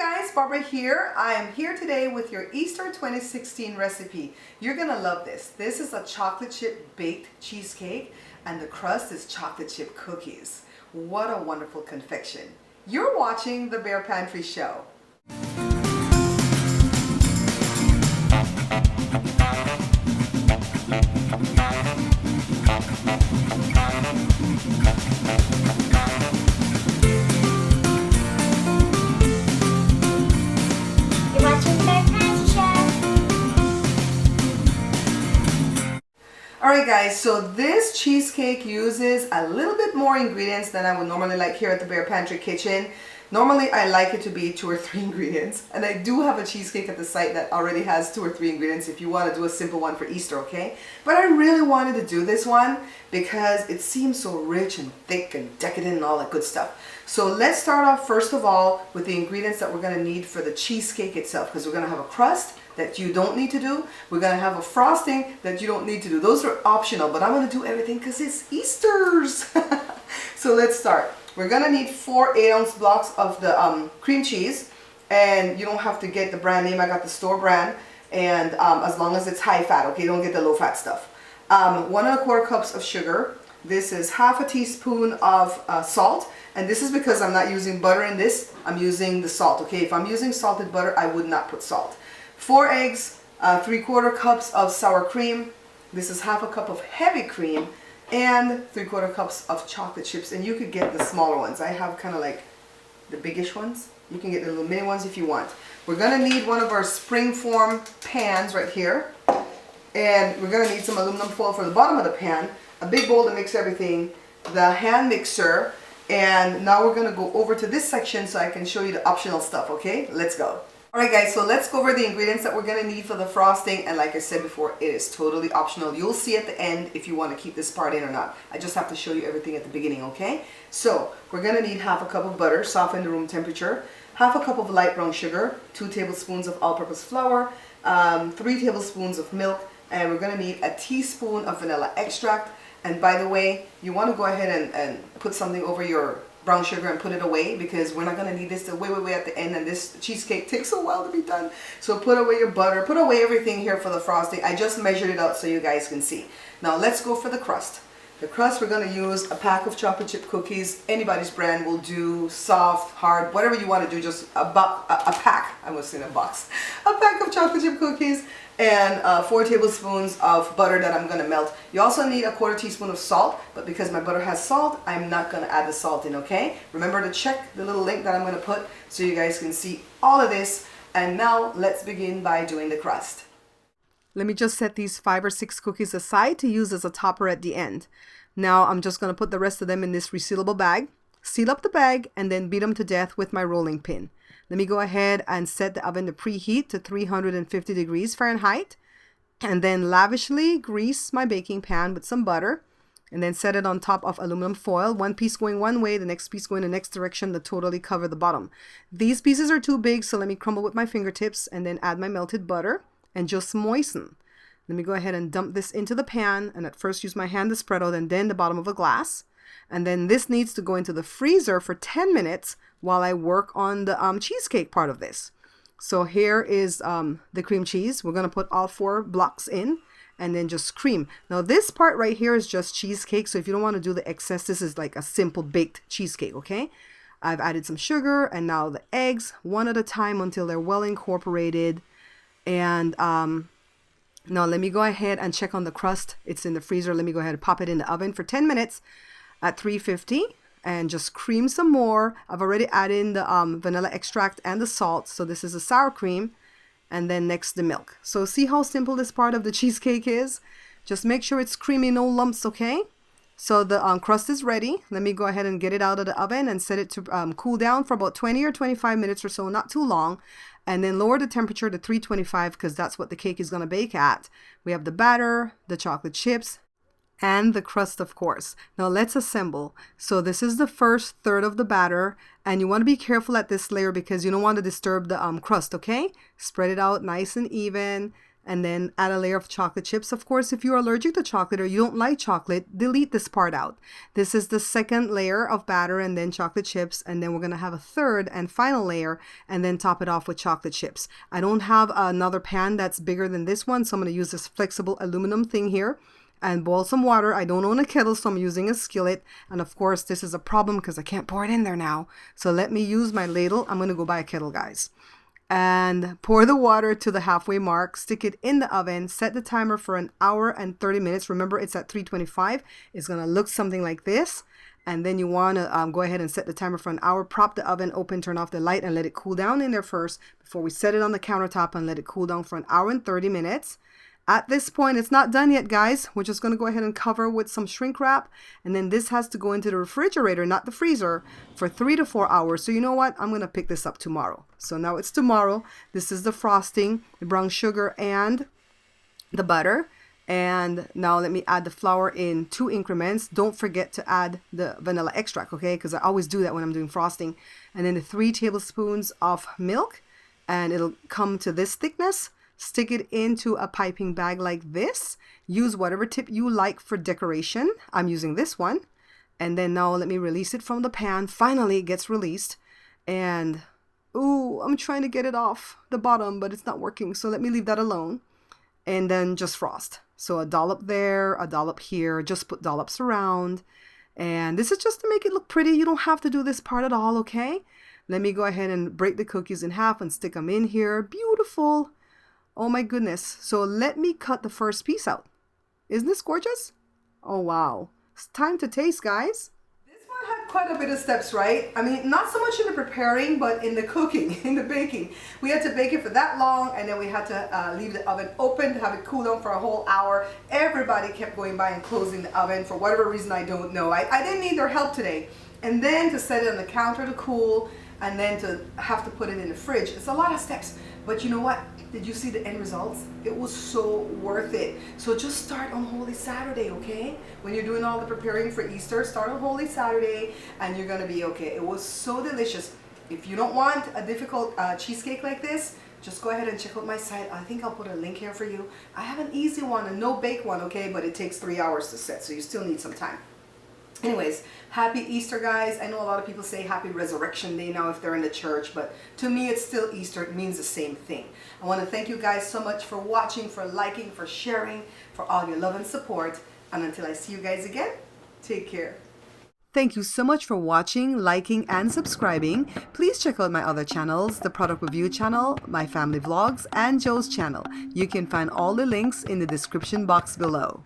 Guys, Barbara here. I am here today with your Easter 2016 recipe. You're gonna love this. This is a chocolate chip baked cheesecake and the crust is chocolate chip cookies. What a wonderful confection. You're watching the Bear Pantry Show. Alright guys, so this cheesecake uses a little bit more ingredients than I would normally like here at the Bear Pantry Kitchen. Normally I like it to be 2 or 3 ingredients, and I do have a cheesecake at the site that already has 2 or 3 ingredients if you want to do a simple one for Easter, okay? But I really wanted to do this one because it seems so rich and thick and decadent and all that good stuff. So let's start off first of all with the ingredients that we're going to need for the cheesecake itself, because we're going to have a crust that you don't need to do. We're going to have a frosting that you don't need to do. Those are optional, but I'm going to do everything because it's Easter's. So let's start. We're going to need 4 8-ounce blocks of the cream cheese, and you don't have to get the brand name. I got the store brand, and as long as it's high fat, okay? Don't get the low fat stuff. 1 1/4 cups of sugar. This is half a teaspoon of salt, and this is because I'm not using butter in this. I'm using the salt, okay? If I'm using salted butter, I would not put salt. 4 eggs, 3/4 cups of sour cream. This is half a cup of heavy cream, and 3/4 cups of chocolate chips. And you could get the smaller ones. I have kind of like the biggish ones. You can get the little mini ones if you want. We're gonna need one of our springform pans right here, and we're gonna need some aluminum foil for the bottom of the pan, a big bowl to mix everything, the hand mixer, and now we're gonna go over to this section so I can show you the optional stuff. Okay, let's go. Alright guys, so let's go over the ingredients that we're going to need for the frosting, and like I said before, it is totally optional. You'll see at the end if you want to keep this part in or not. I just have to show you everything at the beginning, okay? So, we're going to need half a cup of butter, softened to room temperature, half a cup of light brown sugar, 2 tablespoons of all-purpose flour, 3 tablespoons of milk, and we're going to need a teaspoon of vanilla extract. And by the way, you want to go ahead and put something over your brown sugar and put it away, because we're not going to need this till way at the end, and this cheesecake takes a while to be done. So put away your butter, put away everything here for the frosting. I just measured it out so you guys can see. Now let's go for the crust. The crust, we're going to use a pack of chocolate chip cookies. Anybody's brand will do, soft, hard, whatever you want to do. Just a pack, I was saying a box, a pack of chocolate chip cookies, and 4 tablespoons of butter that I'm going to melt. You also need a 1/4 teaspoon of salt, but because my butter has salt, I'm not going to add the salt in, okay? Remember to check the little link that I'm going to put so you guys can see all of this. And now let's begin by doing the crust. Let me just set these 5 or 6 cookies aside to use as a topper at the end. Now I'm just going to put the rest of them in this resealable bag, seal up the bag, and then beat them to death with my rolling pin. Let me go ahead and set the oven to preheat to 350 degrees Fahrenheit, and then lavishly grease my baking pan with some butter, and then set it on top of aluminum foil, one piece going one way, the next piece going the next direction to totally cover the bottom. These pieces are too big, so let me crumble with my fingertips and then add my melted butter and just moisten. Let me go ahead and dump this into the pan, and at first use my hand to spread out and then the bottom of a glass. And then this needs to go into the freezer for 10 minutes while I work on the cheesecake part of this. So here is the cream cheese. We're going to put all 4 blocks in and then just cream. Now this part right here is just cheesecake, so if you don't want to do the excess, this is like a simple baked cheesecake, okay? I've added some sugar and now the eggs, one at a time until they're well incorporated. And now let me go ahead and check on the crust. It's in the freezer. Let me go ahead and pop it in the oven for 10 minutes at 350 and just cream some more. I've already added in the vanilla extract and the salt. So this is the sour cream, and then next the milk. So see how simple this part of the cheesecake is? Just make sure it's creamy, no lumps, okay? So the crust is ready. Let me go ahead and get it out of the oven and set it to cool down for about 20 or 25 minutes or so, not too long. And then lower the temperature to 325 because that's what the cake is going to bake at. We have the batter, the chocolate chips, and the crust, of course. Now let's assemble. So this is the first third of the batter, and you want to be careful at this layer because you don't want to disturb the crust, okay? Spread it out nice and even. and then add a layer of chocolate chips. Of course, if you're allergic to chocolate or you don't like chocolate, delete this part out. This is the second layer of batter and then chocolate chips, and then we're going to have a third and final layer and then top it off with chocolate chips. I don't have another pan that's bigger than this one, so I'm going to use this flexible aluminum thing here and boil some water. I don't own a kettle, so I'm using a skillet. And of course, this is a problem because I can't pour it in there now. So let me use my ladle. I'm going to go buy a kettle, guys. And pour the water to the halfway mark, stick it in the oven, set the timer for an hour and 30 minutes. Remember, it's at 325. It's going to look something like this. And then you want to go ahead and set the timer for an hour, prop the oven open, turn off the light, and let it cool down in there first before we set it on the countertop and let it cool down for an hour and 30 minutes. At this point, it's not done yet, guys. We're just going to go ahead and cover with some shrink wrap. And then this has to go into the refrigerator, not the freezer, for 3 to 4 hours. So you know what? I'm going to pick this up tomorrow. So now it's tomorrow. This is the frosting, the brown sugar, and the butter. And now let me add the flour in 2 increments. Don't forget to add the vanilla extract, okay? Because I always do that when I'm doing frosting. And then the 3 tablespoons of milk. And it'll come to this thickness. Stick it into a piping bag like this. Use whatever tip you like for decoration. I'm using this one. And then now let me release it from the pan. Finally, it gets released. And, ooh, I'm trying to get it off the bottom, but it's not working. So let me leave that alone. And then just frost. So a dollop there, a dollop here. Just put dollops around. And this is just to make it look pretty. You don't have to do this part at all, okay? Let me go ahead and break the cookies in half and stick them in here. Beautiful. Oh my goodness. So let me cut the first piece out. Isn't this gorgeous? Oh wow. It's time to taste, guys. This one had quite a bit of steps, right? I mean, not so much in the preparing, but in the cooking, in the baking. We had to bake it for that long, and then we had to leave the oven open to have it cool down for a whole hour. Everybody kept going by and closing the oven for whatever reason, I don't know. I didn't need their help today. And then to set it on the counter to cool, and then to have to put it in the fridge. It's a lot of steps. But you know what? Did you see the end results? It was so worth it. So just start on Holy Saturday, okay? When you're doing all the preparing for Easter, start on Holy Saturday and you're gonna be okay. It was so delicious. If you don't want a difficult cheesecake like this, just go ahead and check out my site. I think I'll put a link here for you. I have an easy one, a no-bake one, okay? But it takes 3 hours to set, so you still need some time. Anyways, happy Easter, guys. I know a lot of people say happy Resurrection Day now if they're in the church, but to me it's still Easter. It means the same thing. I want to thank you guys so much for watching, for liking, for sharing, for all your love and support. And until I see you guys again, take care. Thank you so much for watching, liking, and subscribing. Please check out my other channels, the Product Review channel, my family vlogs, and Joe's channel. You can find all the links in the description box below.